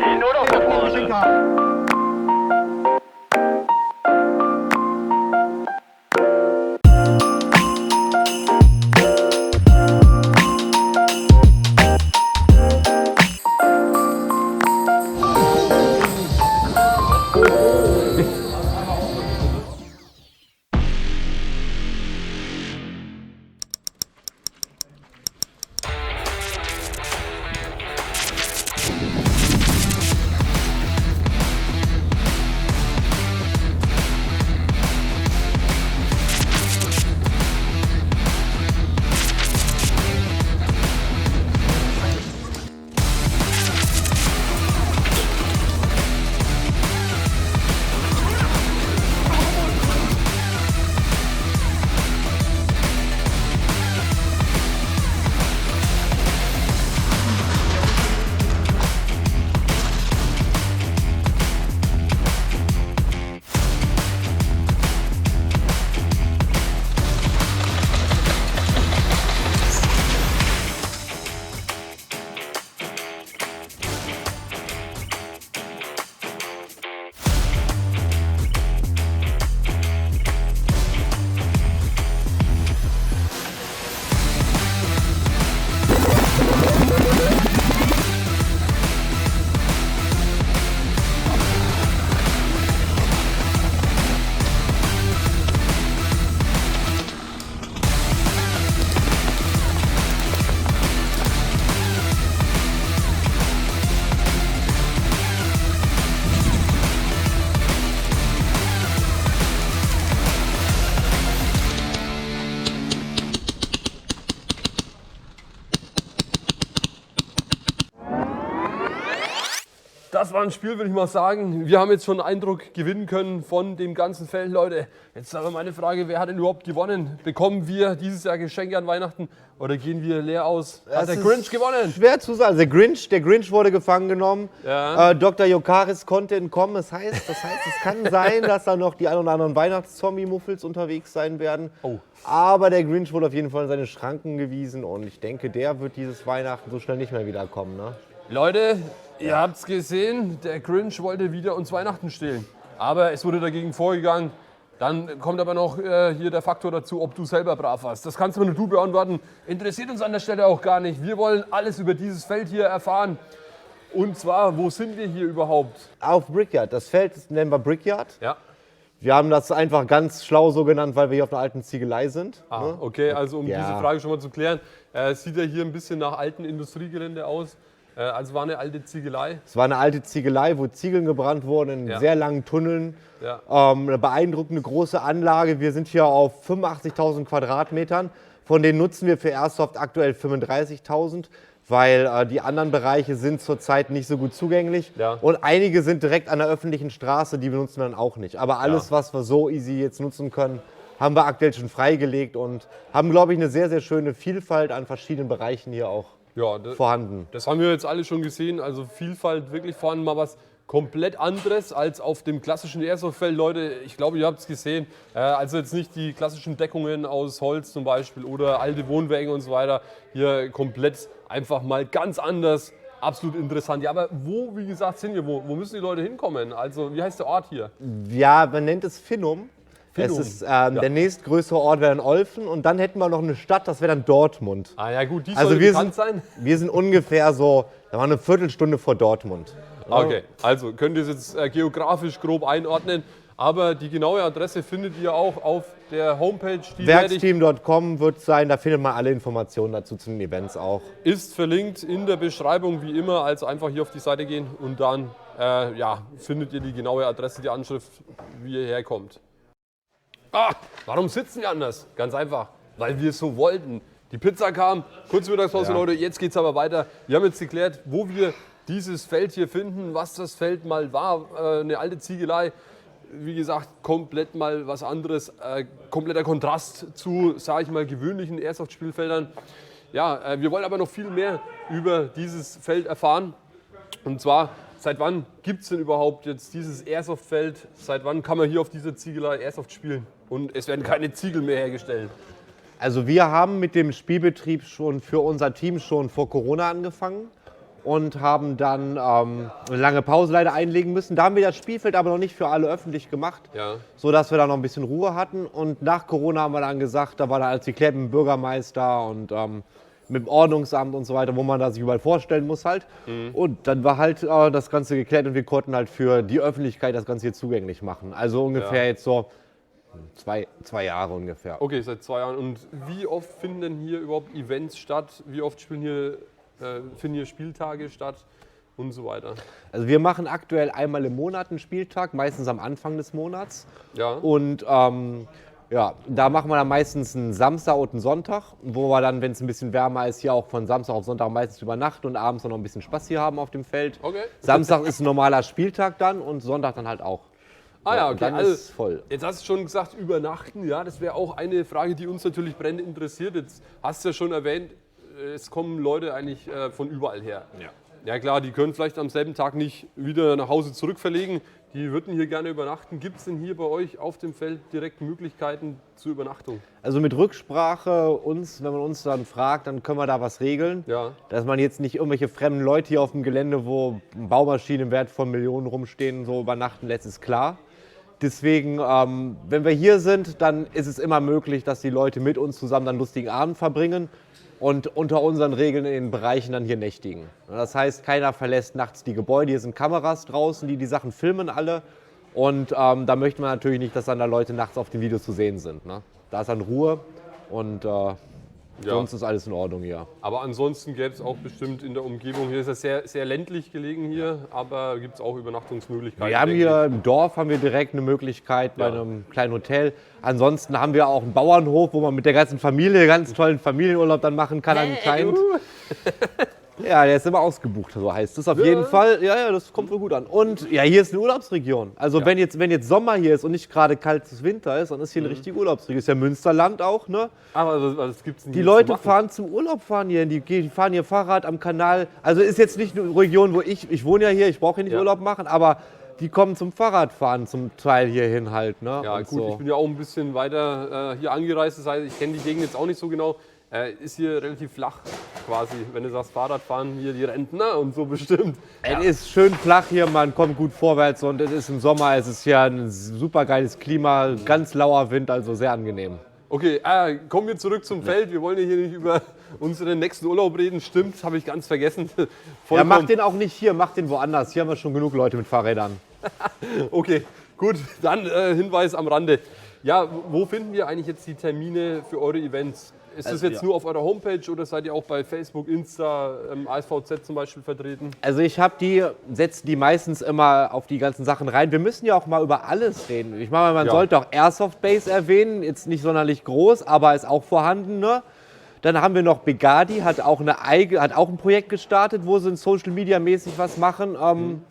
hin oder vorne? Das war ein Spiel, würde ich mal sagen. Wir haben jetzt schon einen Eindruck gewinnen können von dem ganzen Feld, Leute. Jetzt aber meine Frage, wer hat denn überhaupt gewonnen? Bekommen wir dieses Jahr Geschenke an Weihnachten oder gehen wir leer aus? Hat der Grinch gewonnen? Schwer zu sagen. Der Grinch wurde gefangen genommen. Ja. Dr. Jokaris konnte entkommen. Das heißt, es kann sein, dass da noch die ein oder anderen Weihnachtszombie-Muffels unterwegs sein werden. Oh. Aber der Grinch wurde auf jeden Fall in seine Schranken gewiesen und ich denke, der wird dieses Weihnachten so schnell nicht mehr wiederkommen. Ne? Leute, ihr habt's gesehen, der Grinch wollte wieder uns Weihnachten stehlen. Aber es wurde dagegen vorgegangen. Dann kommt aber noch hier der Faktor dazu, ob du selber brav warst. Das kannst nur du beantworten. Interessiert uns an der Stelle auch gar nicht. Wir wollen alles über dieses Feld hier erfahren. Und zwar, wo sind wir hier überhaupt? Auf Brickyard. Das Feld nennen wir Brickyard. Ja. Wir haben das einfach ganz schlau so genannt, weil wir hier auf einer alten Ziegelei sind. Ah, okay, also um Ja. diese Frage schon mal zu klären. Sieht ja hier ein bisschen nach alten Industriegelände aus. Also war eine alte Ziegelei. Es war eine alte Ziegelei, wo Ziegeln gebrannt wurden in Ja. sehr langen Tunneln. Ja. Eine beeindruckende große Anlage. Wir sind hier auf 85.000 Quadratmetern. Von denen nutzen wir für Airsoft aktuell 35.000, weil die anderen Bereiche sind zurzeit nicht so gut zugänglich. Ja. Und einige sind direkt an der öffentlichen Straße, die benutzen wir dann auch nicht. Aber alles, Ja. was wir so easy jetzt nutzen können, haben wir aktuell schon freigelegt und haben, glaube ich, eine sehr, sehr schöne Vielfalt an verschiedenen Bereichen hier auch Ja, vorhanden. das haben wir jetzt alle schon gesehen. Also Vielfalt wirklich vorhanden, mal was komplett anderes als auf dem klassischen Airsoft-Feld. Leute, ich glaube, ihr habt es gesehen. Also jetzt nicht die klassischen Deckungen aus Holz zum Beispiel oder alte Wohnwägen und so weiter. Hier komplett einfach mal ganz anders. Absolut interessant. Ja, aber wo, wie gesagt, sind wir? Wo müssen die Leute hinkommen? Also, wie heißt der Ort hier? Ja, man nennt es Finnum. Finnum. Es ist der nächstgrößere Ort wäre dann Olfen und dann hätten wir noch eine Stadt, das wäre dann Dortmund. Ah ja gut, die Also soll wir bekannt sind, sein. wir sind ungefähr so, da war eine Viertelstunde vor Dortmund. Okay, also könnt ihr es jetzt geografisch grob einordnen. Aber die genaue Adresse findet ihr auch auf der Homepage. Die Werksteam.com wird sein, da findet man alle Informationen dazu zu den Events auch. ist verlinkt in der Beschreibung wie immer. Also einfach hier auf die Seite gehen und dann ja, findet ihr die genaue Adresse, die Anschrift, wie ihr herkommt. Ah, warum sitzen wir anders? Ganz einfach, weil wir es so wollten. Die Pizza kam, kurze Mittagspause, Ja. Leute, jetzt geht es aber weiter. Wir haben jetzt geklärt, wo wir dieses Feld hier finden, was das Feld mal war. Eine alte Ziegelei, wie gesagt, komplett mal was anderes. Kompletter Kontrast zu, sage ich mal, gewöhnlichen Airsoft-Spielfeldern. Ja, wir wollen aber noch viel mehr über dieses Feld erfahren. Und zwar, seit wann gibt es denn überhaupt jetzt dieses Airsoft-Feld? Seit wann kann man hier auf dieser Ziegelei Airsoft spielen? Und es werden keine Ziegel mehr hergestellt. Also wir haben mit dem Spielbetrieb schon für unser Team schon vor Corona angefangen und haben dann eine lange Pause leider einlegen müssen. Da haben wir das Spielfeld aber noch nicht für alle öffentlich gemacht, sodass wir da noch ein bisschen Ruhe hatten. Und nach Corona haben wir dann gesagt, da war dann alles geklärt mit dem Bürgermeister und mit dem Ordnungsamt und so weiter, wo man da sich überall vorstellen muss halt. Und dann war halt das Ganze geklärt und wir konnten halt für die Öffentlichkeit das Ganze hier zugänglich machen. Also ungefähr jetzt so zwei Jahre ungefähr. Okay, seit 2 Jahren. Und wie oft finden denn hier überhaupt Events statt? Wie oft finden hier Spieltage statt und so weiter? Also wir machen aktuell einmal im Monat einen Spieltag, meistens am Anfang des Monats. Ja. Und ja, da machen wir dann meistens einen Samstag und einen Sonntag, wo wir dann, wenn es ein bisschen wärmer ist, hier auch von Samstag auf Sonntag meistens übernachten und abends noch ein bisschen Spaß hier haben auf dem Feld. Okay. Samstag ist ein normaler Spieltag dann und Sonntag dann halt auch. Ah ja, okay. Dann Also, ist voll. jetzt hast du schon gesagt, übernachten. Ja, das wäre auch eine Frage, die uns natürlich brennend interessiert. Jetzt hast du ja schon erwähnt, es kommen Leute eigentlich von überall her. Ja klar, die können vielleicht am selben Tag nicht wieder nach Hause zurückverlegen. Die würden hier gerne übernachten. Gibt es denn hier bei euch auf dem Feld direkt Möglichkeiten zur Übernachtung? Also mit Rücksprache wenn man uns dann fragt, dann können wir da was regeln. Ja. Dass man jetzt nicht irgendwelche fremden Leute hier auf dem Gelände, wo Baumaschinen im Wert von Millionen rumstehen, so übernachten lässt, ist klar. Deswegen, wenn wir hier sind, dann ist es immer möglich, dass die Leute mit uns zusammen dann einen lustigen Abend verbringen und unter unseren Regeln in den Bereichen dann hier nächtigen. Das heißt, keiner verlässt nachts die Gebäude. Hier sind Kameras draußen, die Sachen filmen alle. Und da möchte man natürlich nicht, dass dann da Leute nachts auf den Videos zu sehen sind. Ne? Da ist dann Ruhe und sonst ist alles in Ordnung hier. Aber ansonsten gäbe es auch bestimmt in der Umgebung, hier ist es sehr, sehr ländlich gelegen hier, aber gibt es auch Übernachtungsmöglichkeiten? Wir haben hier im Dorf direkt eine Möglichkeit bei einem kleinen Hotel. Ansonsten haben wir auch einen Bauernhof, wo man mit der ganzen Familie ganz tollen Familienurlaub dann machen kann anscheinend. Ja, der ist immer ausgebucht, so heißt es auf jeden Fall. Ja, das kommt wohl gut an. Und ja, hier ist eine Urlaubsregion. Also wenn jetzt Sommer hier ist und nicht gerade kaltes Winter ist, dann ist hier eine richtige Urlaubsregion. Ist ja Münsterland auch, ne? Aber was gibt's denn Die hier Leute zu machen? fahren zum Urlaub, die fahren hier Fahrrad am Kanal. Also ist jetzt nicht eine Region, wo ich wohne ja hier, ich brauche hier nicht Urlaub machen, aber die kommen zum Fahrradfahren zum Teil hierhin halt, ne? Ja Und gut, so. ich bin ja auch ein bisschen weiter hier angereist, das heißt, ich kenne die Gegend jetzt auch nicht so genau. Ist hier relativ flach quasi, wenn du sagst Fahrradfahren, hier die Rentner und so bestimmt. Es ist schön flach hier, man kommt gut vorwärts und es ist im Sommer, es ist hier ein super geiles Klima, ganz lauer Wind, also sehr angenehm. Okay, kommen wir zurück zum Feld. Wir wollen ja hier nicht über unseren nächsten Urlaub reden. Stimmt, habe ich ganz vergessen. Ja, mach den auch nicht hier, mach den woanders. Hier haben wir schon genug Leute mit Fahrrädern. Okay, gut, dann Hinweis am Rande. Ja, wo finden wir eigentlich jetzt die Termine für eure Events? Ist das jetzt nur auf eurer Homepage oder seid ihr auch bei Facebook, Insta, ASVZ zum Beispiel vertreten? Also ich setze die meistens immer auf die ganzen Sachen rein. Wir müssen ja auch mal über alles reden. Ich meine, man sollte auch Airsoft Base erwähnen, jetzt nicht sonderlich groß, aber ist auch vorhanden. Ne? Dann haben wir noch Begadi, hat auch ein Projekt gestartet, wo sie Social Media mäßig was machen.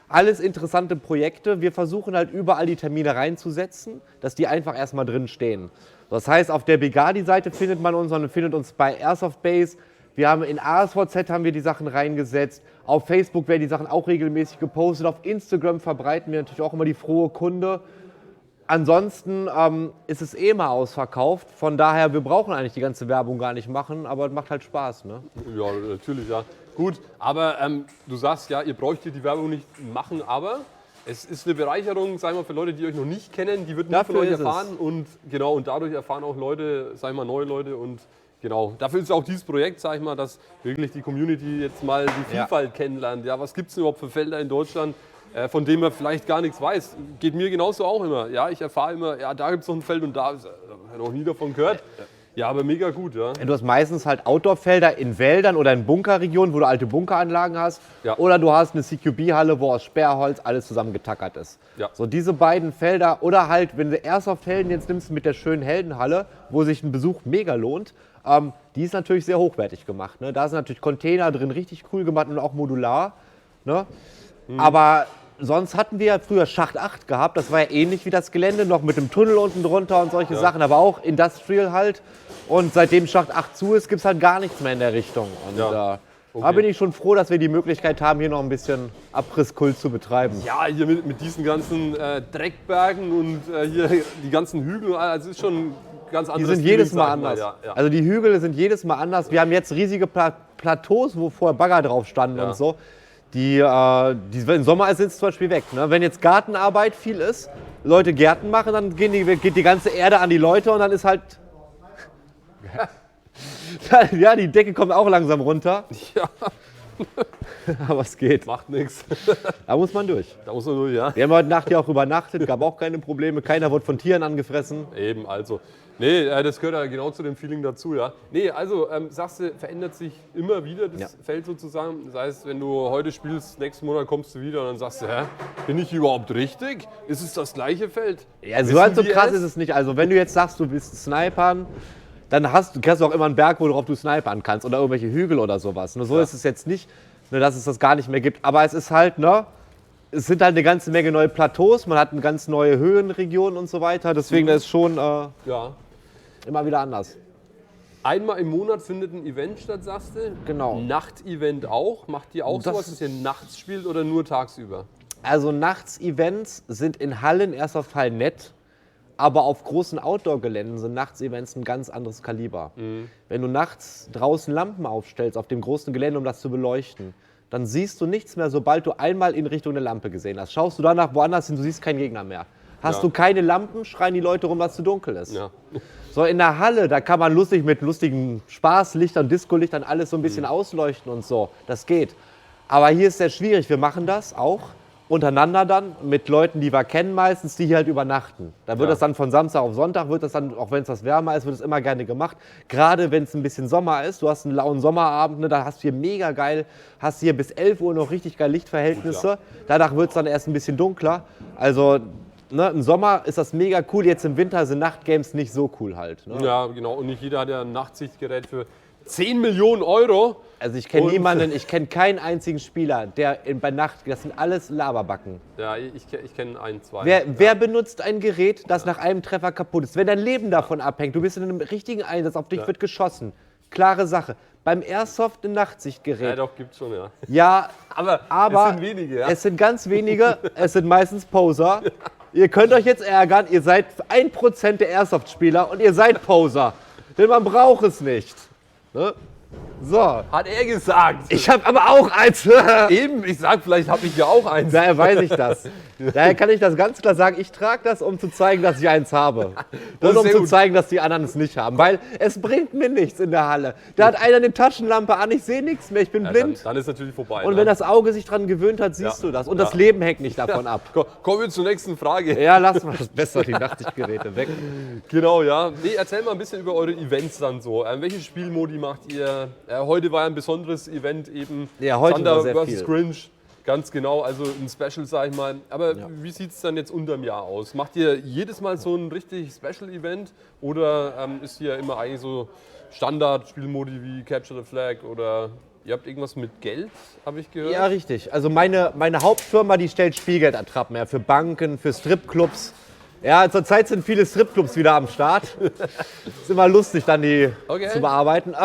Alles interessante Projekte. Wir versuchen halt überall die Termine reinzusetzen, dass die einfach erstmal drin stehen. Das heißt, auf der Begadi-Seite findet man uns und findet uns bei Airsoft Base. Wir haben in ASVZ haben wir die Sachen reingesetzt. Auf Facebook werden die Sachen auch regelmäßig gepostet. Auf Instagram verbreiten wir natürlich auch immer die frohe Kunde. Ansonsten ist es mal ausverkauft. Von daher, wir brauchen eigentlich die ganze Werbung gar nicht machen, aber es macht halt Spaß. Ne? Ja, natürlich, ja. Gut, aber du sagst ja, ihr bräuchtet die Werbung nicht machen, aber es ist eine Bereicherung, sagen wir, für Leute, die euch noch nicht kennen, die würden nur von euch erfahren und genau, und dadurch erfahren auch Leute, sagen wir, neue Leute und genau, dafür ist auch dieses Projekt, sag ich mal, dass wirklich die Community jetzt mal die Vielfalt kennenlernt. Ja, was gibt es überhaupt für Felder in Deutschland, von denen man vielleicht gar nichts weiß? Geht mir genauso auch immer. Ja, ich erfahre immer, ja, da gibt es noch ein Feld und da habe ich noch nie davon gehört. Ja, aber mega gut, ja. Du hast meistens halt Outdoor-Felder in Wäldern oder in Bunkerregionen, wo du alte Bunkeranlagen hast. Ja. Oder du hast eine CQB-Halle, wo aus Sperrholz alles zusammengetackert ist. Ja. So diese beiden Felder. Oder halt, wenn du Airsoft-Helden jetzt nimmst mit der schönen Heldenhalle, wo sich ein Besuch mega lohnt, die ist natürlich sehr hochwertig gemacht. Ne? Da sind natürlich Container drin, richtig cool gemacht und auch modular. Ne? Aber sonst hatten wir ja früher Schacht 8 gehabt, das war ja ähnlich wie das Gelände, noch mit dem Tunnel unten drunter und solche Sachen, aber auch Industrial halt. Und seitdem Schacht 8 zu ist, gibt es halt gar nichts mehr in der Richtung. Und da bin ich schon froh, dass wir die Möglichkeit haben, hier noch ein bisschen Abrisskult zu betreiben. Ja, hier mit diesen ganzen Dreckbergen und hier die ganzen Hügel, also es ist schon ganz Die anderes sind jedes Feeling, Mal sag ich anders. Ja. Also die Hügel sind jedes Mal anders. Wir haben jetzt riesige Plateaus, wo vorher Bagger drauf standen Ja. und so, die im Sommer sind es zum Beispiel weg. Ne? Wenn jetzt Gartenarbeit viel ist, Leute Gärten machen, dann geht die ganze Erde an die Leute und dann ist halt... Ja, die Decke kommt auch langsam runter. Ja, Aber es geht. macht nichts. Da muss man durch. Da muss man nur, ja. Wir haben heute Nacht ja auch übernachtet, gab auch keine Probleme. Keiner wurde von Tieren angefressen. Eben, also. Nee, das gehört ja genau zu dem Feeling dazu, ja. Nee, also, sagst du, verändert sich immer wieder das Feld sozusagen. Das heißt, wenn du heute spielst, nächsten Monat kommst du wieder und dann sagst du, hä, bin ich überhaupt richtig? Ist es das gleiche Feld? Ja, so, Wissen halt so die krass ist es nicht. Also wenn du jetzt sagst, du willst snipern, dann hast du auch immer einen Berg, worauf du snipern kannst oder irgendwelche Hügel oder sowas. Nur so ist es jetzt nicht, dass es das gar nicht mehr gibt. Aber es ist halt, es sind halt eine ganze Menge neue Plateaus, man hat eine ganz neue Höhenregionen und so weiter. Deswegen das ist schon Ja. immer wieder anders. Einmal im Monat findet ein Event statt, sagst du? Genau. Nacht-Event auch? Macht ihr auch Das- sowas, dass ihr nachts spielt oder nur tagsüber? Also Nachts-Events sind in Hallen erst auf Fall nett, aber auf großen Outdoor-Geländen sind Nachts-Events ein ganz anderes Kaliber. Wenn du nachts draußen Lampen aufstellst auf dem großen Gelände, um das zu beleuchten, dann siehst du nichts mehr, sobald du einmal in Richtung der Lampe gesehen hast. Schaust du danach woanders hin, du siehst keinen Gegner mehr. Hast Ja. du keine Lampen, schreien die Leute rum, dass es zu dunkel ist. Ja. So in der Halle, da kann man lustig mit lustigen Spaßlichtern, Discolichtern alles so ein bisschen ausleuchten und so. Das geht. Aber hier ist es sehr schwierig. Wir machen das auch untereinander dann mit Leuten, die wir kennen meistens, die hier halt übernachten. Da wird Ja. das dann von Samstag auf Sonntag, wird das dann, auch wenn es was wärmer ist, wird es immer gerne gemacht. Gerade wenn es ein bisschen Sommer ist, du hast einen lauen Sommerabend, ne, da hast du hier mega geil, hast hier bis 11 Uhr noch richtig geil Lichtverhältnisse. Ja. Danach wird es dann erst ein bisschen dunkler. Also im Sommer ist das mega cool, jetzt im Winter sind Nachtgames nicht so cool halt. Ne? Ja, genau. Und nicht jeder hat ja ein Nachtsichtgerät für 10 Millionen Euro. Also ich kenne Und- niemanden, ich kenne keinen einzigen Spieler, der bei Nacht, das sind alles Laberbacken. Ja, ich kenne ein, zwei. Wer benutzt ein Gerät, das nach einem Treffer kaputt ist? Wenn dein Leben davon abhängt, du bist in einem richtigen Einsatz, auf dich wird geschossen. Klare Sache. Beim Airsoft ein Ja, Nachtsichtgerät. doch, gibt's schon, ja. Ja, Aber aber es sind wenige, ja. es sind ganz wenige, es sind meistens Poser. Ihr könnt euch jetzt ärgern, ihr seid 1% der Airsoft-Spieler und ihr seid Poser. Denn man braucht es nicht. Ne? So. Hat er gesagt. Ich habe aber auch eins. Eben, ich sag, vielleicht habe ich ja auch eins. Daher weiß ich das. Daher kann ich das ganz klar sagen. Ich trage das, um zu zeigen, dass ich eins habe. Das Und ist um sehr zu gut. zeigen, dass die anderen es nicht haben. Weil es bringt mir nichts in der Halle. Da hat einer eine Taschenlampe an, ich sehe nichts mehr, ich bin Ja, blind. dann ist natürlich vorbei. Und ne? wenn das Auge sich dran gewöhnt hat, siehst Ja. du das. Und Ja. das Leben hängt nicht davon ab. Kommen wir zur nächsten Frage. Ja, lass mal das besser, die Nachtsichtgeräte weg. Genau, ja. Nee, erzähl mal ein bisschen über eure Events dann so. Welche Spielmodi macht ihr? Heute war ja ein besonderes Event eben. Ja, heute Thunder war sehr vs. viel. Grinch. Ganz genau, also ein Special, sag ich mal. Aber wie sieht es dann jetzt unterm Jahr aus? Macht ihr jedes Mal so ein richtig Special-Event oder ist hier immer eigentlich so Standard-Spielmodi wie Capture the Flag oder ihr habt irgendwas mit Geld, habe ich gehört? Ja, richtig. Also meine Hauptfirma, die stellt Spielgeldattrappen her für Banken, für Stripclubs. Ja, zurzeit sind viele Stripclubs wieder am Start. Ist immer lustig, dann die Okay. zu bearbeiten.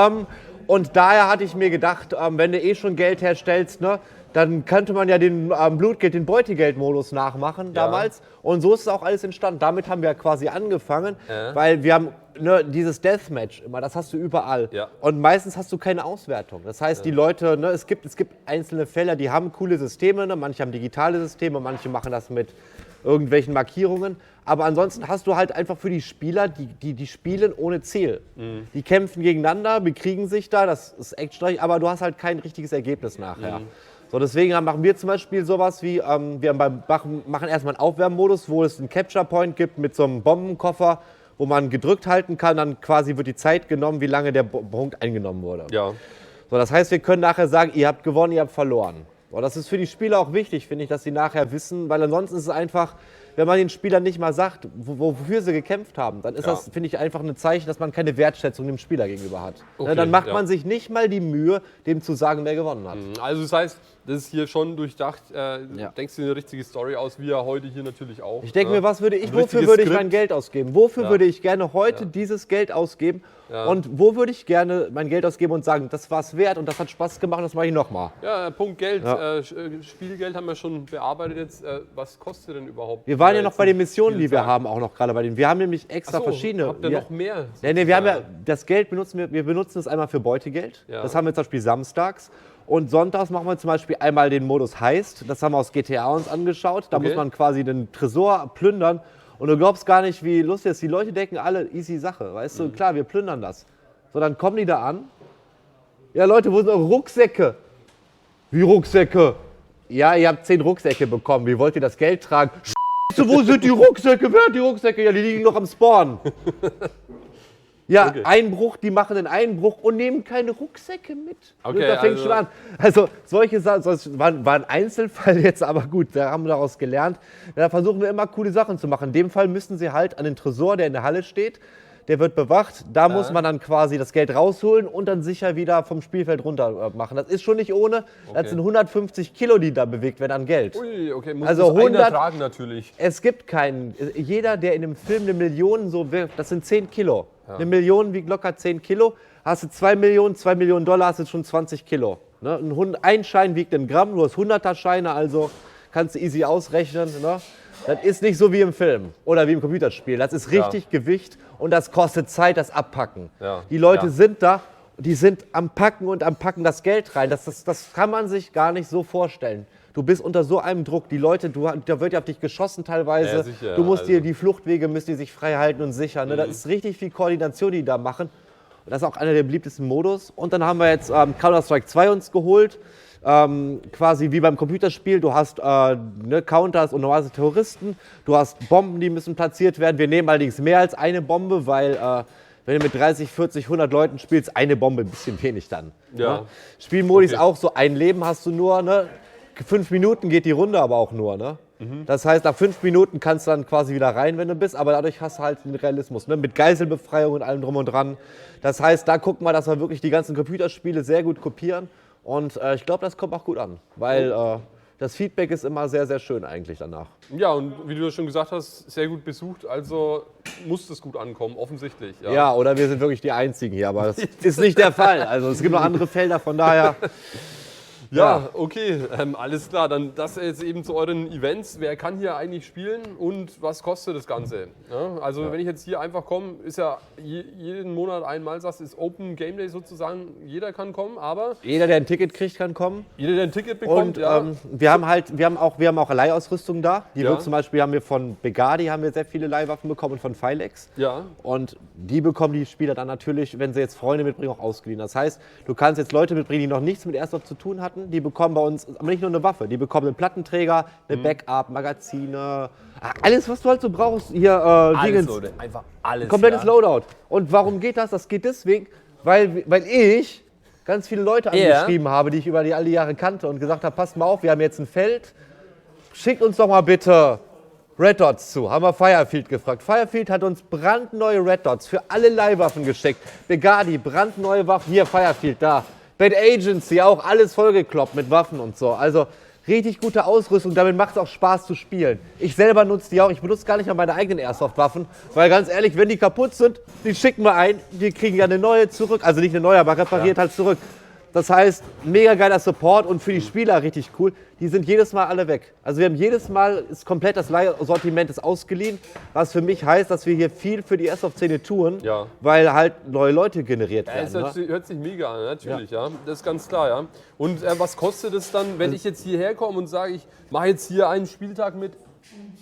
Und daher hatte ich mir gedacht, wenn du eh schon Geld herstellst, ne, dann könnte man ja den Blutgeld, den Beutegeldmodus nachmachen damals. Und so ist es auch alles entstanden. Damit haben wir quasi angefangen, weil wir haben dieses Deathmatch immer, das hast du überall. Ja. Und meistens hast du keine Auswertung. Das heißt, die Leute, ne, es gibt einzelne Fälle, die haben coole Systeme, ne, manche haben digitale Systeme, manche machen das mit irgendwelchen Markierungen. Aber ansonsten hast du halt einfach für die Spieler, die spielen ohne Ziel. Die kämpfen gegeneinander, bekriegen sich da, das ist Action, aber du hast halt kein richtiges Ergebnis nachher. So, deswegen machen wir zum Beispiel sowas wie, wir machen erstmal einen Aufwärmmodus, wo es einen Capture Point gibt mit so einem Bombenkoffer, wo man gedrückt halten kann, dann quasi wird die Zeit genommen, wie lange der Punkt eingenommen wurde. Ja. So, das heißt, wir können nachher sagen, ihr habt gewonnen, ihr habt verloren. So, das ist für die Spieler auch wichtig, finde ich, dass sie nachher wissen, weil ansonsten ist es einfach, wenn man den Spielern nicht mal sagt, wofür sie gekämpft haben, dann ist das, finde ich, einfach ein Zeichen, dass man keine Wertschätzung dem Spieler gegenüber hat. Okay, Dann macht ja. man sich nicht mal die Mühe, dem zu sagen, wer gewonnen hat. Also das heißt, das ist hier schon durchdacht. Denkst du dir eine richtige Story aus, wie ja heute hier natürlich auch. Ich denke mir, Ein wofür richtiges würde ich mein Skript. Geld ausgeben? Wofür Ja. würde ich gerne heute dieses Geld ausgeben? Und wo würde ich gerne mein Geld ausgeben und sagen, das war es wert und das hat Spaß gemacht, das mache ich nochmal. Ja, Punkt Geld. Spielgeld haben wir schon bearbeitet jetzt. Was kostet denn überhaupt? Wir waren ja noch bei den Missionen, die wir haben, auch noch gerade bei denen. Wir haben nämlich extra verschiedene. Habt ihr noch mehr? Nee, wir haben ja, das Geld benutzen wir benutzen es einmal für Beutegeld. Ja. Das haben wir zum Beispiel samstags. Und sonntags machen wir zum Beispiel einmal den Modus Heist. Das haben wir aus GTA uns angeschaut. Da muss man quasi den Tresor plündern. Und du glaubst gar nicht, wie lustig das ist. Die Leute denken alle, easy Sache. Weißt du, klar, wir plündern das. So, dann kommen die da an. Ja, Leute, wo sind eure Rucksäcke? Wie Rucksäcke? Ja, ihr habt 10 Rucksäcke bekommen. Wie wollt ihr das Geld tragen? Scheiße, wo sind die Rucksäcke? Wer hat die Rucksäcke? Ja, die liegen noch am Spawn. Ja, Einbruch, die machen einen Einbruch und nehmen keine Rucksäcke mit. Okay, da fängt schon an. Also solche Sachen, das war ein Einzelfall jetzt, aber gut, da haben wir daraus gelernt. Da versuchen wir immer coole Sachen zu machen. In dem Fall müssen sie halt an den Tresor, der in der Halle steht, der wird bewacht. Da muss man dann quasi das Geld rausholen und dann sicher wieder vom Spielfeld runter machen. Das ist schon nicht ohne. Das sind 150 Kilo, die da bewegt werden an Geld. Ui, okay, muss Also das einer 100 tragen natürlich. Es gibt keinen. Jeder, der in einem Film eine Million so wirft, das sind 10 Kilo. Eine Million wiegt locker 10 Kilo. Hast du 2 Millionen Dollar, hast du schon 20 Kilo. Ne? Ein Schein wiegt 1 Gramm, du hast 100er Scheine, also kannst du easy ausrechnen. Ne? Das ist nicht so wie im Film oder wie im Computerspiel. Das ist richtig Gewicht und das kostet Zeit, das Abpacken. Ja. Die Leute sind da, die sind am Packen und am Packen das Geld rein. Das kann man sich gar nicht so vorstellen. Du bist unter so einem Druck, die Leute, da wird ja auf dich geschossen teilweise. Ja, sicher, du musst dir die Fluchtwege müsst ihr sich frei halten und sichern. Ne? Das ist richtig viel Koordination, die die da machen. Und das ist auch einer der beliebtesten Modus. Und dann haben wir jetzt Counter-Strike 2 uns geholt. Quasi wie beim Computerspiel. Du hast Counters und normalerweise Terroristen. Du hast Bomben, die müssen platziert werden. Wir nehmen allerdings mehr als eine Bombe, weil wenn du mit 30, 40, 100 Leuten spielst, eine Bombe ein bisschen wenig dann. Ja. Ne? Spielmodi ist auch so, ein Leben hast du nur. Ne? 5 Minuten geht die Runde aber auch nur. Ne? Das heißt, nach 5 Minuten kannst du dann quasi wieder rein, wenn du bist, aber dadurch hast du halt den Realismus, ne? Mit Geiselbefreiung und allem drum und dran. Das heißt, da gucken wir, dass wir wirklich die ganzen Computerspiele sehr gut kopieren und ich glaube, das kommt auch gut an, weil das Feedback ist immer sehr, sehr schön eigentlich danach. Ja, und wie du schon gesagt hast, sehr gut besucht, also muss das gut ankommen, offensichtlich. Ja, oder wir sind wirklich die Einzigen hier, aber das ist nicht der Fall. Also es gibt noch andere Felder, von daher... Ja, okay, alles klar. Dann das jetzt eben zu euren Events. Wer kann hier eigentlich spielen und was kostet das Ganze? Ja, also wenn ich jetzt hier einfach komme, ist ja jeden Monat einmal, sagst ist Open Game Day sozusagen. Jeder kann kommen, aber... Jeder, der ein Ticket kriegt, kann kommen. Jeder, der ein Ticket bekommt, und wir haben auch Leihausrüstung da. Die wird zum Beispiel haben wir von Begadi sehr viele Leihwaffen bekommen und von Filex. Ja. Und die bekommen die Spieler dann natürlich, wenn sie jetzt Freunde mitbringen, auch ausgeliehen. Das heißt, du kannst jetzt Leute mitbringen, die noch nichts mit Airsoft zu tun hatten. Die bekommen bei uns, aber nicht nur eine Waffe, die bekommen einen Plattenträger, eine Backup, Magazine, alles, was du halt so brauchst. Hier, alles, Leute, einfach alles. Komplettes Loadout. Und warum geht das? Das geht deswegen, weil ich ganz viele Leute angeschrieben habe, die ich über all die Jahre kannte und gesagt habe, passt mal auf, wir haben jetzt ein Feld, schickt uns doch mal bitte Red Dots zu. Haben wir Firefield gefragt. Firefield hat uns brandneue Red Dots für alle Leihwaffen geschickt. Begadi, brandneue Waffen, hier Firefield, da. Bad Agency, auch alles vollgekloppt mit Waffen und so. Also richtig gute Ausrüstung, damit macht es auch Spaß zu spielen. Ich selber nutze die auch, ich benutze gar nicht mal meine eigenen Airsoft-Waffen, weil ganz ehrlich, wenn die kaputt sind, die schicken wir ein, die kriegen ja eine neue zurück, also nicht eine neue, aber repariert halt zurück. Das heißt, mega geiler Support und für die Spieler richtig cool. Die sind jedes Mal alle weg. Also wir haben jedes Mal, ist komplett das Leihsortiment ist ausgeliehen, was für mich heißt, dass wir hier viel für die Airsoft-Szene tun, weil halt neue Leute generiert werden. Das hört sich mega an, natürlich, ja. Das ist ganz klar, ja. Und was kostet es dann, wenn ich jetzt hierher komme und sage, ich mache jetzt hier einen Spieltag mit,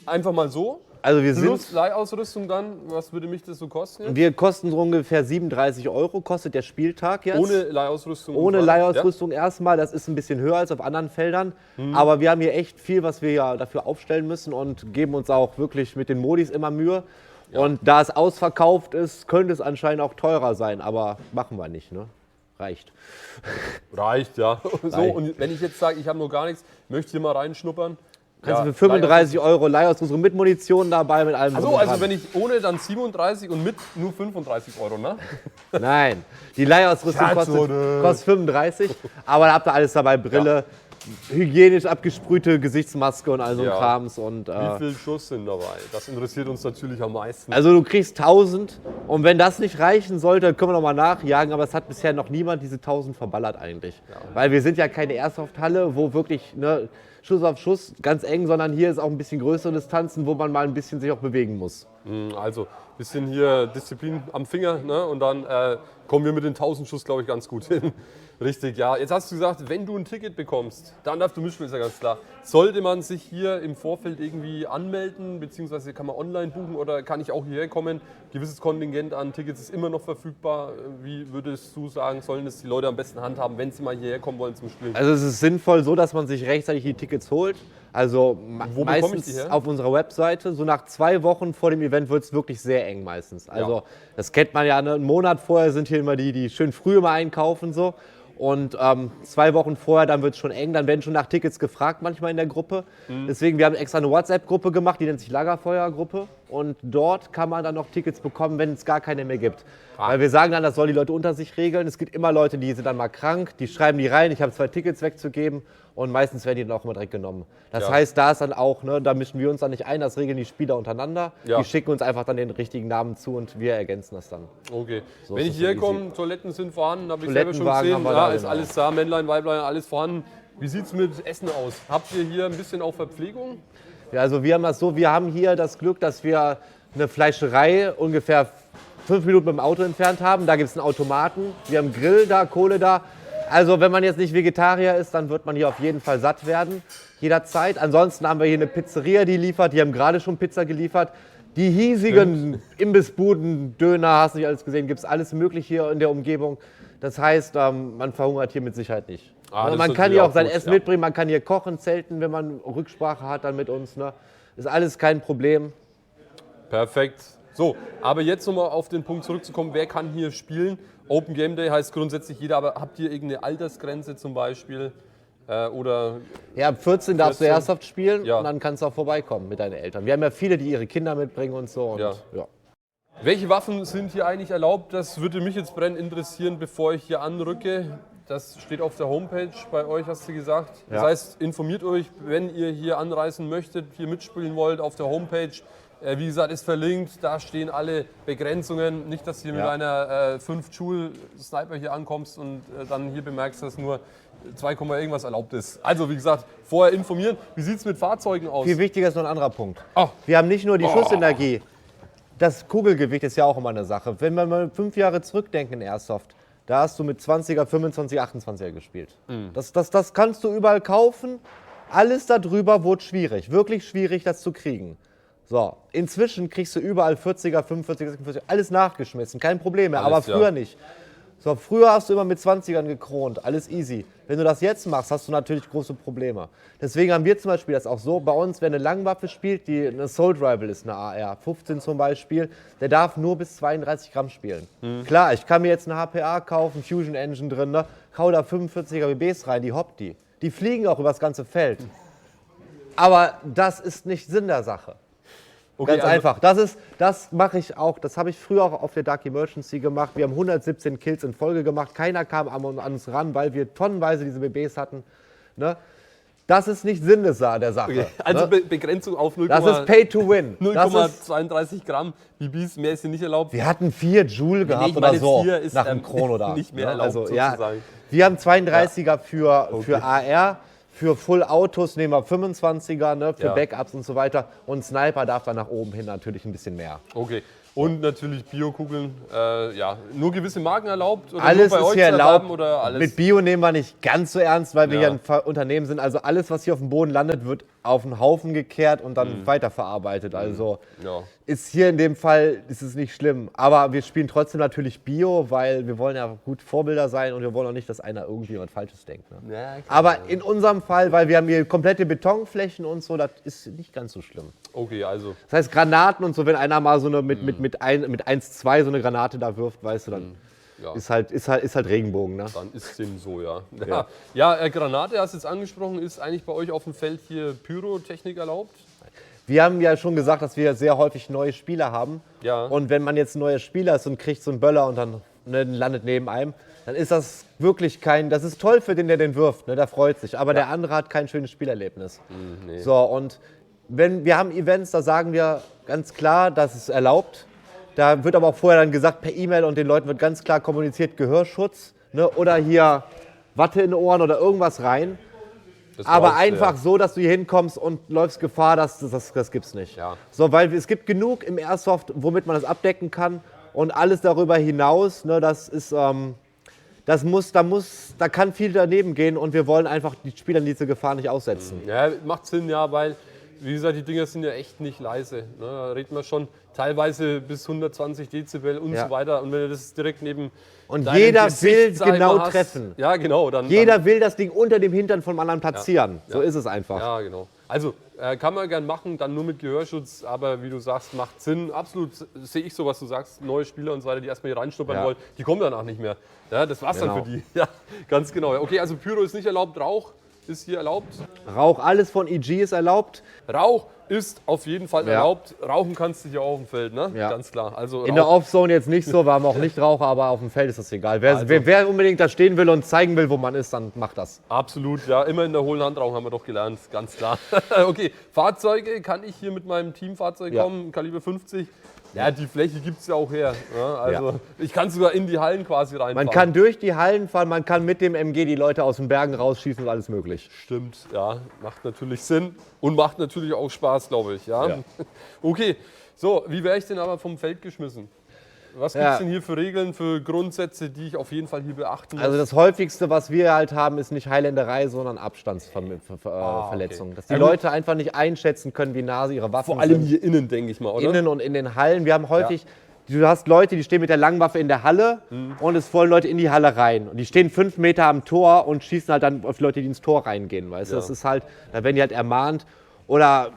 einfach mal so? Also wir Plus Leihausrüstung dann, was würde mich das so kosten jetzt? Wir kosten so ungefähr 37 €, kostet der Spieltag jetzt. Ohne Leihausrüstung? Ohne Leihausrüstung erstmal, das ist ein bisschen höher als auf anderen Feldern. Aber wir haben hier echt viel, was wir ja dafür aufstellen müssen und geben uns auch wirklich mit den Modis immer Mühe. Und da es ausverkauft ist, könnte es anscheinend auch teurer sein, aber machen wir nicht, ne? Reicht. Reicht, ja. So, und wenn ich jetzt sage, ich habe noch gar nichts, möchte hier mal reinschnuppern? Kannst du für 35 € Leihausrüstung mit Munition dabei, mit allem. Achso, also wenn ich ohne dann 37 und mit nur 35 €, ne? Nein, die Leihausrüstung kostet 35, aber da habt ihr alles dabei, Brille, hygienisch abgesprühte Gesichtsmaske und all so ein Ja. Krams. Und, Wie viel Schuss sind dabei? Das interessiert uns natürlich am meisten. also du kriegst 1000 und wenn das nicht reichen sollte, können wir nochmal nachjagen, aber es hat bisher noch niemand diese 1000 verballert eigentlich. Weil wir sind ja keine Airsoft-Halle, wo wirklich Schuss auf Schuss ganz eng, sondern hier ist auch ein bisschen größere Distanzen, wo man mal ein bisschen sich auch bewegen muss. Also ein bisschen hier Disziplin am Finger, ne? Und dann kommen wir mit den 1000 Schuss, glaube ich, ganz gut hin. Richtig, ja. Jetzt hast du gesagt, wenn du ein Ticket bekommst, dann darfst du mitspielen, ist ja ganz klar. Sollte man sich hier im Vorfeld irgendwie anmelden, beziehungsweise kann man online buchen oder kann ich auch hierher kommen? Gewisses Kontingent an Tickets ist immer noch verfügbar. Wie würdest du sagen, sollen es die Leute am besten handhaben, wenn sie mal hierher kommen wollen zum Spielen? Also es ist sinnvoll so, dass man sich rechtzeitig die Tickets holt. Also Wo bekomme ich die meistens her? auf unserer Webseite. So nach 2 Wochen vor dem Event wird es wirklich sehr eng meistens. Also das kennt man ja, ne? Einen Monat vorher sind hier immer die schön früh immer einkaufen so. Und 2 Wochen vorher, dann wird es schon eng, dann werden schon nach Tickets gefragt manchmal in der Gruppe. Deswegen, wir haben extra eine WhatsApp-Gruppe gemacht, die nennt sich Lagerfeuergruppe. Und dort kann man dann noch Tickets bekommen, wenn es gar keine mehr gibt. Weil wir sagen dann, das sollen die Leute unter sich regeln. Es gibt immer Leute, die sind dann mal krank, die schreiben die rein, ich habe 2 Tickets wegzugeben und meistens werden die dann auch immer direkt genommen. Das heißt, da ist dann auch, da mischen wir uns dann nicht ein, das regeln die Spieler untereinander. Ja. Die schicken uns einfach dann den richtigen Namen zu und wir ergänzen das dann. Okay. So Wenn ist ich es hierher easy. komme, Toiletten sind vorhanden, habe ich selber schon Toilettenwagen gesehen. haben wir Ja, da, ist genau. alles da, Männlein, Weiblein, alles vorhanden. Wie sieht es mit Essen aus? Habt ihr hier ein bisschen auch Verpflegung? Ja, also wir haben das so, wir haben hier das Glück, dass wir eine Fleischerei ungefähr 5 Minuten mit dem Auto entfernt haben. Da gibt es einen Automaten, wir haben Grill da, Kohle da. Also wenn man jetzt nicht Vegetarier ist, dann wird man hier auf jeden Fall satt werden, jederzeit. Ansonsten haben wir hier eine Pizzeria, die liefert, die haben gerade schon Pizza geliefert. Die hiesigen Imbissbuden, Döner, hast du nicht alles gesehen, gibt es alles mögliche hier in der Umgebung. Das heißt, man verhungert hier mit Sicherheit nicht. Ah, das Man ist kann hier natürlich auch sein auch gut, Essen ja. mitbringen, man kann hier kochen, zelten, wenn man Rücksprache hat dann mit uns. Ne? Ist alles kein Problem. Perfekt. So, aber jetzt nochmal auf den Punkt zurückzukommen, wer kann hier spielen? Open Game Day heißt grundsätzlich jeder, aber habt ihr irgendeine Altersgrenze zum Beispiel? Oder Ja, ab 14 darfst du 14? Airsoft spielen Ja. und dann kannst du auch vorbeikommen mit deinen Eltern. Wir haben ja viele, die ihre Kinder mitbringen und so. Und, Ja. ja. welche Waffen sind hier eigentlich erlaubt? Das würde mich jetzt brennend interessieren, bevor ich hier anrücke. Das steht auf der Homepage bei euch, hast du gesagt. Das Ja. heißt, informiert euch, wenn ihr hier anreisen möchtet, hier mitspielen wollt, auf der Homepage. Wie gesagt, ist verlinkt, da stehen alle Begrenzungen. Nicht, dass du hier mit Ja. einer 5 Joule Sniper hier ankommst und dann hier bemerkst, dass nur 2, irgendwas erlaubt ist. Also wie gesagt, vorher informieren. Wie sieht es mit Fahrzeugen aus? Viel wichtiger ist noch ein anderer Punkt. Oh. Wir haben nicht nur die Schussenergie, das Kugelgewicht ist ja auch immer eine Sache. Wenn wir mal 5 Jahre zurückdenken in Airsoft, da hast du mit 20er, 25er, 28er gespielt. Das kannst du überall kaufen. Alles darüber wurde schwierig, wirklich schwierig, das zu kriegen. So, inzwischen kriegst du überall 40er, 45er, 46er, alles nachgeschmissen, kein Problem mehr, Alles, aber früher ja. nicht. So, früher hast du immer mit 20ern gekront, alles easy. Wenn du das jetzt machst, hast du natürlich große Probleme. Deswegen haben wir zum Beispiel das auch so, bei uns, wer eine Langwaffe spielt, die eine Assault Rifle ist, eine AR-15 zum Beispiel, der darf nur bis 32 Gramm spielen. Klar, ich kann mir jetzt eine HPA kaufen, Fusion Engine drin, ne? Hau da 45er BBs rein, die hoppt die. Die fliegen auch über das ganze Feld. Aber das ist nicht Sinn der Sache. Okay, Ganz also- einfach. Das mache ich auch. Das habe ich früher auch auf der Dark Emergency gemacht. Wir haben 117 Kills in Folge gemacht. Keiner kam an uns ran, weil wir tonnenweise diese BBs hatten. Ne? Das ist nicht Sinn der Sache. Okay, also ne? Begrenzung auf 0, Das ist Pay to Win. Das ist, 0,32 Gramm BBs, mehr ist hier nicht erlaubt. wir hatten 4 Joule gehabt ich meine oder so jetzt 4 ist, nach dem Chrono da. nicht mehr ne? erlaubt, Also, ja, sozusagen. wir haben 32er für AR. Für Full Autos nehmen wir 25er, ne, für Ja. Backups und so weiter. Und Sniper darf dann nach oben hin natürlich ein bisschen mehr. Okay. Und natürlich Biokugeln, ja, nur gewisse Marken erlaubt? Oder Alles nur bei ist euch hier zu erwerben erlaubt. oder alles? Mit Bio nehmen wir nicht ganz so ernst, weil wir Ja. hier ein Unternehmen sind. Also alles, was hier auf dem Boden landet, wird auf den Haufen gekehrt und dann weiterverarbeitet. Also Ja. ist hier in dem Fall ist es nicht schlimm. Aber wir spielen trotzdem natürlich Bio, weil wir wollen ja gut Vorbilder sein und wir wollen auch nicht, dass einer irgendwie was Falsches denkt. Ne? Ja, klar. Aber in unserem Fall, weil wir haben hier komplette Betonflächen und so, das ist nicht ganz so schlimm. Okay, also. Das heißt Granaten und so, wenn einer mal so eine mit 1,2 so eine Granate da wirft, weißt du, dann Ja. ist halt Regenbogen. Ne? Dann ist dem so, ja. Ja, Granate hast du jetzt angesprochen. Ist eigentlich bei euch auf dem Feld hier Pyrotechnik erlaubt? Wir haben ja schon gesagt, dass wir sehr häufig neue Spieler haben. Ja. Und wenn man jetzt ein neuer Spieler ist und kriegt so einen Böller und dann landet neben einem, dann ist das wirklich das ist toll für den, der den wirft, ne? Der freut sich. Aber der andere hat kein schönes Spielerlebnis. Nee. So, und wenn wir haben Events, da sagen wir ganz klar, das ist erlaubt. Da wird aber auch vorher dann gesagt, per E-Mail und den Leuten wird ganz klar kommuniziert, Gehörschutz, ne? Oder hier Watte in den Ohren oder irgendwas rein. Das Aber brauchst du, einfach so, dass du hier hinkommst und läufst Gefahr, das gibt's nicht. Ja. So, weil es gibt genug im Airsoft, womit man das abdecken kann. Und alles darüber hinaus, ne, das ist, da kann viel daneben gehen und wir wollen einfach die Spieler diese Gefahr nicht aussetzen. Ja, macht Sinn, ja, weil, wie gesagt, die Dinger sind ja echt nicht leise. Ne? Da reden wir schon teilweise bis 120 Dezibel und so weiter. Und wenn du das direkt neben Und deinem jeder Gesicht, will sag ich genau mal, hast, treffen. Ja, genau. Dann Jeder will das Ding unter dem Hintern vom anderen platzieren. So ist es einfach. Ja, genau. Also kann man gern machen, dann nur mit Gehörschutz, aber wie du sagst, macht Sinn. Absolut sehe ich so, was du sagst. Neue Spieler und so weiter, die erstmal hier reinschnuppern wollen, die kommen danach nicht mehr. Ja, das war's dann für die. Ja, ganz genau. Okay, also Pyro ist nicht erlaubt, Rauch ist hier erlaubt. Rauch, alles von EG ist erlaubt. Rauch ist auf jeden Fall erlaubt. Rauchen kannst du hier auch auf dem Feld, ne? Ja. Ganz klar. Also In der Off-Zone jetzt nicht so, wir haben auch Nichtraucher, aber auf dem Feld ist das egal. Wer unbedingt da stehen will und zeigen will, wo man ist, dann macht das. absolut, ja. Immer in der hohlen Hand rauchen, haben wir doch gelernt, ganz klar. Okay, Fahrzeuge, kann ich hier mit meinem Teamfahrzeug kommen, Kaliber 50? Ja, die Fläche gibt es ja auch her. Ja, also ich kann sogar in die Hallen quasi reinfahren. Man kann durch die Hallen fahren, man kann mit dem MG die Leute aus den Bergen rausschießen und alles möglich. Stimmt, ja, macht natürlich Sinn und macht natürlich auch Spaß, glaube ich. Ja? Okay, so, wie wäre ich denn aber vom Feld geschmissen? Was gibt es denn hier für Regeln, für Grundsätze, die ich auf jeden Fall hier beachten muss? Also das häufigste, was wir halt haben, ist nicht Highlanderei, sondern Abstandsverletzung. Dass die Leute einfach nicht einschätzen können, wie nah sie ihre Waffen vor allem sind. hier innen, denke ich mal, oder? Innen und in den Hallen. Wir haben häufig, du hast Leute, die stehen mit der Langwaffe in der Halle und es wollen Leute in die Halle rein. Und die stehen 5 Meter am Tor und schießen halt dann auf Leute, die ins Tor reingehen. Weißt du? Das ist halt, da werden die halt ermahnt. Oder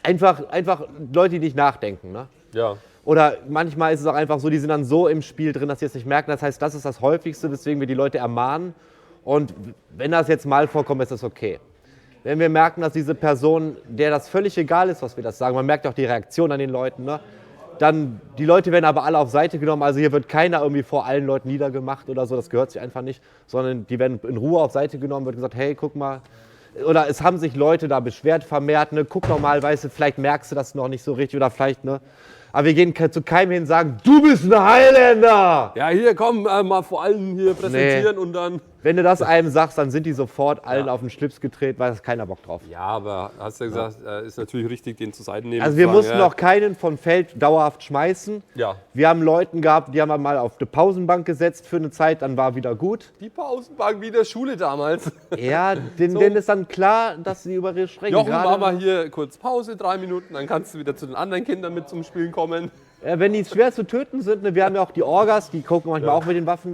einfach Leute, die nicht nachdenken. Ne? Ja. Oder manchmal ist es auch einfach so, die sind dann so im Spiel drin, dass sie es nicht merken. Das heißt, das ist das Häufigste, weswegen wir die Leute ermahnen. Und wenn das jetzt mal vorkommt, ist das okay. Wenn wir merken, dass diese Person, der das völlig egal ist, was wir das sagen, man merkt auch die Reaktion an den Leuten, ne? Dann, die Leute werden aber alle auf Seite genommen, also hier wird keiner irgendwie vor allen Leuten niedergemacht oder so, das gehört sich einfach nicht, sondern die werden in Ruhe auf Seite genommen, wird gesagt, hey, guck mal, oder es haben sich Leute da beschwert vermehrt, ne, guck doch mal, weißt du, vielleicht merkst du das noch nicht so richtig oder vielleicht, ne, aber wir gehen zu keinem hin und sagen, du bist ein Highlander! Ja, hier, komm, mal vor allem hier präsentieren und dann... Wenn du das einem sagst, dann sind die sofort allen auf den Schlips gedreht, weil da ist keiner Bock drauf. Ja, aber hast ja gesagt, ist natürlich richtig, den zur Seite nehmen. Also wir mussten noch keinen vom Feld dauerhaft schmeißen. Ja. Wir haben Leuten gehabt, die haben wir mal auf eine Pausenbank gesetzt für eine Zeit, dann war wieder gut. Die Pausenbank wie in der Schule damals. Ja, denen ist dann klar, dass sie über ihre Strecken Jochen, mach mal hier kurz Pause, 3 Minuten, dann kannst du wieder zu den anderen Kindern mit zum Spielen kommen. Wenn die schwer zu töten sind, ne, wir haben ja auch die Orgas, die gucken manchmal auch mit den Waffen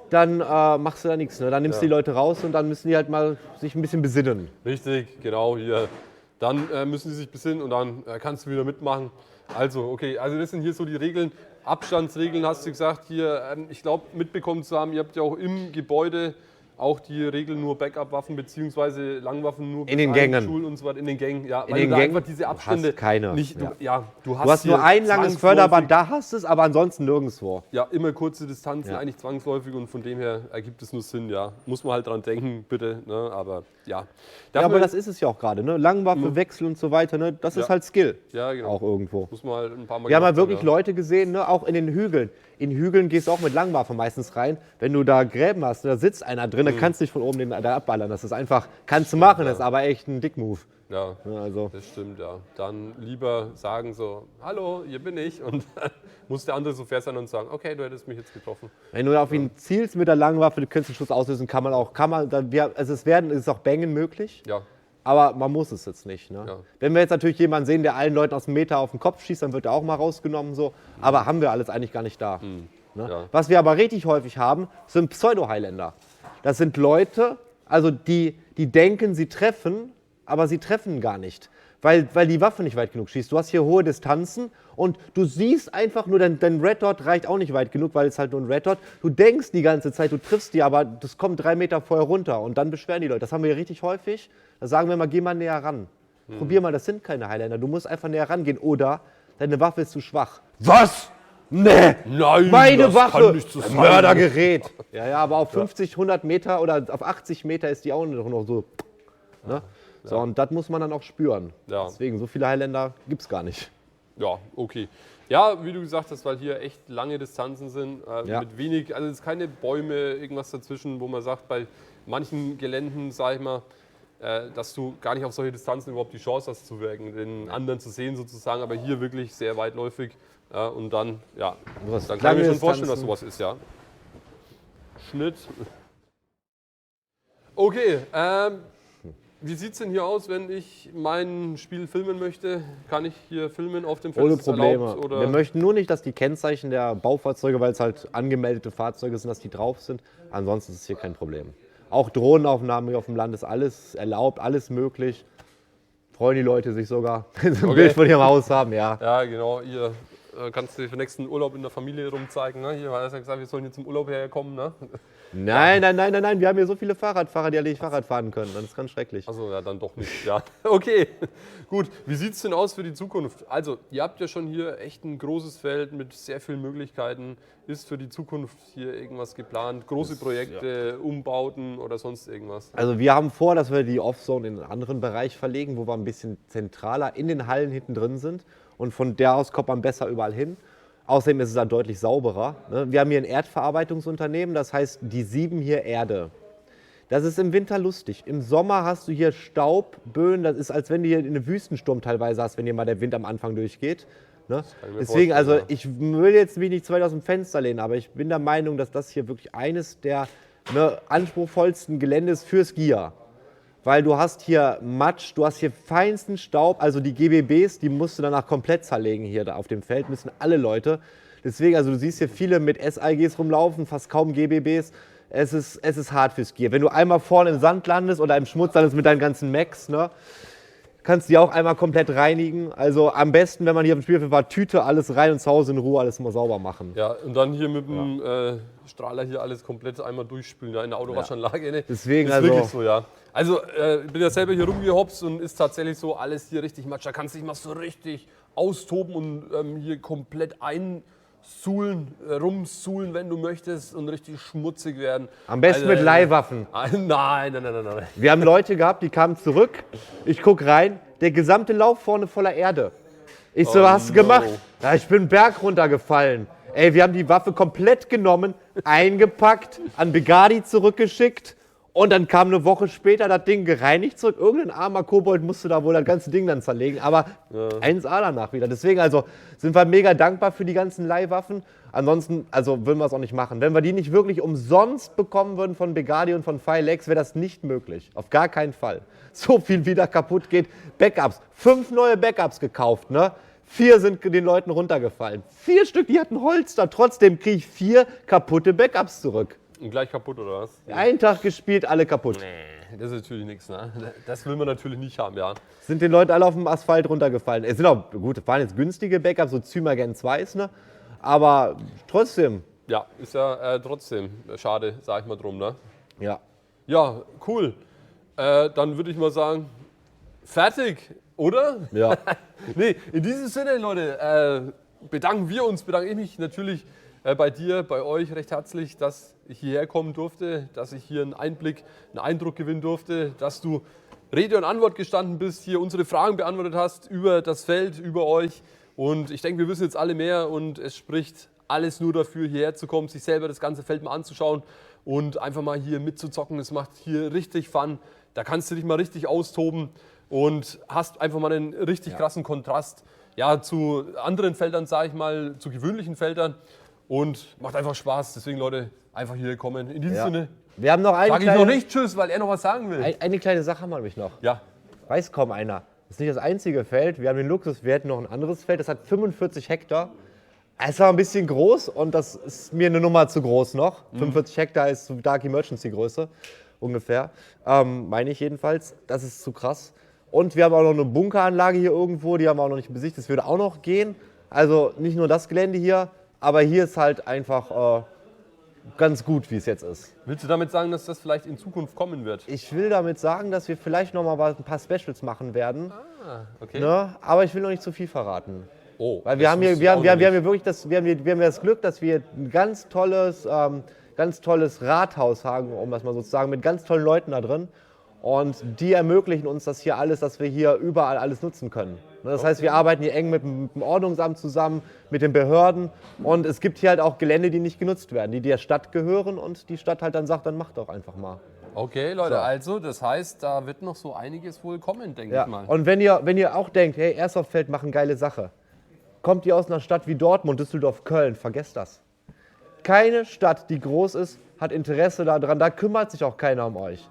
dann machst du da nichts. Ne? Dann nimmst du die Leute raus und dann müssen die halt mal sich ein bisschen besinnen. Richtig, genau hier. Dann müssen sie sich besinnen und dann kannst du wieder mitmachen. Also, okay, also das sind hier so die Regeln. Abstandsregeln hast du gesagt hier. Ich glaube, mitbekommen zu haben, ihr habt ja auch im Gebäude auch die Regeln nur Backup-Waffen bzw. Langwaffen nur in den Gängen. Schulen und so weiter in den Gängen. Ja, In weil den du da Gängen einfach diese Abstände hast keine. nicht. Du hast hier nur ein langes zwangsläufig- Förderband, da hast du es, aber ansonsten nirgendwo. Ja, immer kurze Distanzen, eigentlich zwangsläufig und von dem her ergibt es nur Sinn, ja. Muss man halt dran denken, bitte, ne? Aber ja. Ja, aber das ist es ja auch gerade, ne? Langwaffe, Wechsel und so weiter, ne? Das ist halt Skill. Ja, genau. Auch irgendwo. Muss man halt ein paar Mal Wir haben gemacht halt wirklich haben, Leute gesehen, ne? Auch in den Hügeln. In Hügeln gehst du auch mit Langwaffe meistens rein. Wenn du da Gräben hast, da sitzt einer drin, dann kannst du dich von oben da abballern. Das ist einfach, kannst du machen, das ist aber echt ein Dickmove. Ja, Also. das stimmt, ja. Dann lieber sagen so, hallo, hier bin ich und muss der andere so fair sein und sagen, okay, du hättest mich jetzt getroffen. Wenn du auf ihn zielst mit der Langwaffe, du kannst den Schuss auslösen, es ist auch Bängen möglich. Ja, Aber man muss es jetzt nicht. Ne? Ja. Wenn wir jetzt natürlich jemanden sehen, der allen Leuten aus dem Meter auf den Kopf schießt, dann wird er auch mal rausgenommen. So. Aber haben wir alles eigentlich gar nicht da. Ne? Ja. Was wir aber richtig häufig haben, sind Pseudo-Highlander. Das sind Leute, also die denken, sie treffen, aber sie treffen gar nicht. Weil die Waffe nicht weit genug schießt. Du hast hier hohe Distanzen und du siehst einfach nur, dein Red Dot reicht auch nicht weit genug, weil es halt nur ein Red Dot. Du denkst die ganze Zeit, du triffst die, aber das kommt 3 Meter vorher runter und dann beschweren die Leute. Das haben wir hier richtig häufig. Da sagen wir mal, geh mal näher ran. Probier mal, das sind keine Highlander. Du musst einfach näher rangehen oder deine Waffe ist zu schwach. Was? Nee, Nein, meine das Waffe, kann nicht so sein. Mördergerät. Ja, aber auf 50, 100 Meter oder auf 80 Meter ist die auch noch so. Ne? So, und das muss man dann auch spüren. Ja. Deswegen, so viele Highländer gibt es gar nicht. Ja, okay. Ja, wie du gesagt hast, weil hier echt lange Distanzen sind, Ja. mit wenig, also es ist keine Bäume, irgendwas dazwischen, wo man sagt, bei manchen Geländen, sag ich mal, dass du gar nicht auf solche Distanzen überhaupt die Chance hast zu wirken, den anderen zu sehen sozusagen, aber hier wirklich sehr weitläufig und dann, ja, Du hast dann kann ich mir lange schon vorstellen, dass Distanzen. sowas ist, ja. Schnitt. Okay, wie sieht es denn hier aus, wenn ich mein Spiel filmen möchte? Kann ich hier filmen auf dem Feld? Ohne Ist es Probleme. erlaubt, oder? Wir möchten nur nicht, dass die Kennzeichen der Baufahrzeuge, weil es halt angemeldete Fahrzeuge sind, dass die drauf sind. Ansonsten ist es hier kein Problem. Auch Drohnenaufnahmen hier auf dem Land ist alles erlaubt, alles möglich. Freuen die Leute sich sogar, wenn sie ein Bild von ihrem Haus haben, ja. Ja, genau. Hier kannst du dir für den nächsten Urlaub in der Familie rumzeigen. Ne? Hier hat er ja gesagt, wir sollen hier zum Urlaub herkommen. Ne? Nein, wir haben hier so viele Fahrradfahrer, die alle nicht Fahrrad fahren können. Das ist ganz schrecklich. Achso, ja, dann doch nicht. Ja, okay. Gut, wie sieht es denn aus für die Zukunft? Also, ihr habt ja schon hier echt ein großes Feld mit sehr vielen Möglichkeiten. Ist für die Zukunft hier irgendwas geplant? Große Projekte, Umbauten oder sonst irgendwas? Also wir haben vor, dass wir die Offzone in einen anderen Bereich verlegen, wo wir ein bisschen zentraler in den Hallen hinten drin sind. Und von der aus kommt man besser überall hin. Außerdem ist es dann deutlich sauberer. Ne? Wir haben hier ein Erdverarbeitungsunternehmen, das heißt, die sieben hier Erde. Das ist im Winter lustig. Im Sommer hast du hier Staub, Böen, das ist, als wenn du hier in einem Wüstensturm teilweise hast, wenn dir mal der Wind am Anfang durchgeht. Ne? kann ich mir Deswegen, vorstellen, also ja. ich will jetzt mich nicht zu weit aus dem Fenster lehnen, aber ich bin der Meinung, dass das hier wirklich eines der anspruchsvollsten Gelände ist für Skier. Weil du hast hier Matsch, du hast hier feinsten Staub, also die GBBs, die musst du danach komplett zerlegen hier da auf dem Feld, müssen alle Leute. Deswegen, also du siehst hier viele mit SIGs rumlaufen, fast kaum GBBs. Es ist hart für Skier. Wenn du einmal vorne im Sand landest oder im Schmutz landest mit deinen ganzen Macs, ne, kannst du die auch einmal komplett reinigen. Also am besten, wenn man hier auf dem Spielfeld war, Tüte, alles rein und zu Hause in Ruhe alles mal sauber machen. Ja, und dann hier mit dem Strahler hier alles komplett einmal durchspülen, ja, in der Autowaschanlage. Ne? Deswegen, ist also- wirklich so, ja. Also, ich bin ja selber hier rumgehopst und ist tatsächlich so alles hier richtig Matsch. Da kannst du dich mal so richtig austoben und hier komplett rumsuhlen, wenn du möchtest und richtig schmutzig werden. Am besten mit Leihwaffen. Nein. Wir haben Leute gehabt, die kamen zurück. Ich guck rein, der gesamte Lauf vorne voller Erde. Ich so, was hast du gemacht? Ja, ich bin einen Berg runtergefallen. Ey, wir haben die Waffe komplett genommen, eingepackt, an Begadi zurückgeschickt und dann kam eine Woche später das Ding gereinigt zurück. Irgendein armer Kobold musste da wohl das ganze Ding dann zerlegen, aber 1A danach wieder. Deswegen also sind wir mega dankbar für die ganzen Leihwaffen. Ansonsten, also würden wir es auch nicht machen. Wenn wir die nicht wirklich umsonst bekommen würden von Begadi und von Filex, wäre das nicht möglich. Auf gar keinen Fall. So viel wieder kaputt geht. Backups. 5 neue Backups gekauft, ne? 4 sind den Leuten runtergefallen. 4 Stück, die hatten Holster. Trotzdem kriege ich 4 kaputte Backups zurück. Und gleich kaputt, oder was? Einen Tag gespielt, alle kaputt. Nee, das ist natürlich nichts, ne? Das will man natürlich nicht haben, ja. Sind den Leuten alle auf dem Asphalt runtergefallen. Es sind auch, gut, das waren jetzt günstige Backups, so Zymergen 2, ne? Aber trotzdem, Ja, ist ja trotzdem schade, sag ich mal drum, ne? ja. Ja, cool. Dann würde ich mal sagen, fertig, oder? Ja. Nee, in diesem Sinne, Leute, bedanke ich mich natürlich bei dir, bei euch recht herzlich, dass ich hierher kommen durfte, dass ich hier einen Eindruck gewinnen durfte, dass du Rede und Antwort gestanden bist, hier unsere Fragen beantwortet hast über das Feld, über euch. Und ich denke, wir wissen jetzt alle mehr und es spricht alles nur dafür, hierher zu kommen, sich selber das ganze Feld mal anzuschauen und einfach mal hier mitzuzocken. Es macht hier richtig Fun. Da kannst du dich mal richtig austoben und hast einfach mal einen richtig krassen Kontrast zu anderen Feldern, sage ich mal, zu gewöhnlichen Feldern und macht einfach Spaß. Deswegen, Leute, einfach hier kommen. In diesem Sinne Wir haben noch sage ich noch nicht Tschüss, weil er noch was sagen will. eine kleine Sache haben wir nämlich noch. Ja, Weiß kaum einer. Das ist nicht das einzige Feld. Wir haben den Luxus, wir hätten noch ein anderes Feld, das hat 45 Hektar. Es war ein bisschen groß und das ist mir eine Nummer zu groß noch. 45 Hektar ist so Dark Emergency Größe ungefähr, meine ich jedenfalls. Das ist zu krass. Und wir haben auch noch eine Bunkeranlage hier irgendwo, die haben wir auch noch nicht besichtigt. Das würde auch noch gehen. Also nicht nur das Gelände hier, aber hier ist halt einfach ganz gut, wie es jetzt ist. willst du damit sagen, dass das vielleicht in Zukunft kommen wird? Ich will damit sagen, dass wir vielleicht noch mal ein paar Specials machen werden. Okay. Ne? Aber ich will noch nicht zu viel verraten. Oh, Weil wir haben hier wirklich das Glück, dass wir ein ganz tolles Rathaus haben, um das mal so zu sagen, mit ganz tollen Leuten da drin. Und die ermöglichen uns das hier alles, dass wir hier überall alles nutzen können. Das heißt, wir arbeiten hier eng mit dem Ordnungsamt zusammen, mit den Behörden. Und es gibt hier halt auch Gelände, die nicht genutzt werden, die der Stadt gehören und die Stadt halt dann sagt, dann macht doch einfach mal. Okay, Leute, So. also das heißt, da wird noch so einiges wohl kommen, denke Ja. ich mal. Und wenn ihr auch denkt, hey, Airsoftfeld machen geile Sache, kommt ihr aus einer Stadt wie Dortmund, Düsseldorf, Köln, vergesst das. Keine Stadt, die groß ist, hat Interesse daran, da kümmert sich auch keiner um euch.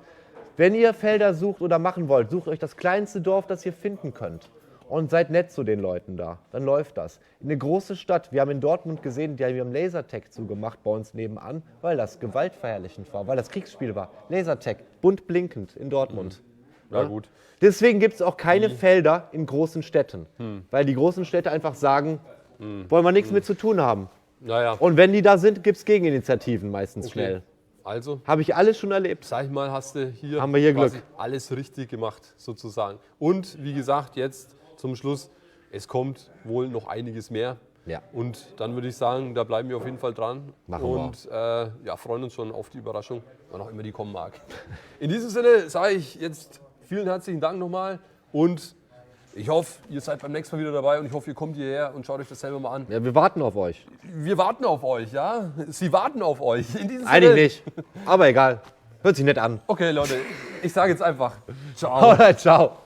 Wenn ihr Felder sucht oder machen wollt, sucht euch das kleinste Dorf, das ihr finden könnt. Und seid nett zu den Leuten da. Dann läuft das. Eine große Stadt, wir haben in Dortmund gesehen, wir haben Lasertag zugemacht bei uns nebenan, weil das gewaltverherrlichend war, weil das Kriegsspiel war. Lasertag, bunt blinkend in Dortmund. Ja, gut. Deswegen gibt es auch keine Felder in großen Städten. Weil die großen Städte einfach sagen, wollen wir nichts mit zu tun haben. Naja, Und wenn die da sind, gibt es Gegeninitiativen meistens okay. schnell. Also, Habe ich alles schon erlebt. sag ich mal, hast du hier, Haben wir hier quasi Glück. alles richtig gemacht, sozusagen. Und wie gesagt, jetzt zum Schluss, es kommt wohl noch einiges mehr. Ja. Und dann würde ich sagen, da bleiben wir auf jeden Fall dran. Machen wir. Und ja, freuen uns schon auf die Überraschung, wann auch immer die kommen mag. In diesem Sinne sage ich jetzt vielen herzlichen Dank nochmal und ich hoffe, ihr seid beim nächsten Mal wieder dabei und ich hoffe, ihr kommt hierher und schaut euch das selber mal an. Ja, wir warten auf euch. Wir warten auf euch, ja? Sie warten auf euch. In diesem Eigentlich Sinne, nicht. Aber egal. Hört sich nett an. Okay, Leute, ich sage jetzt einfach ciao. Ciao.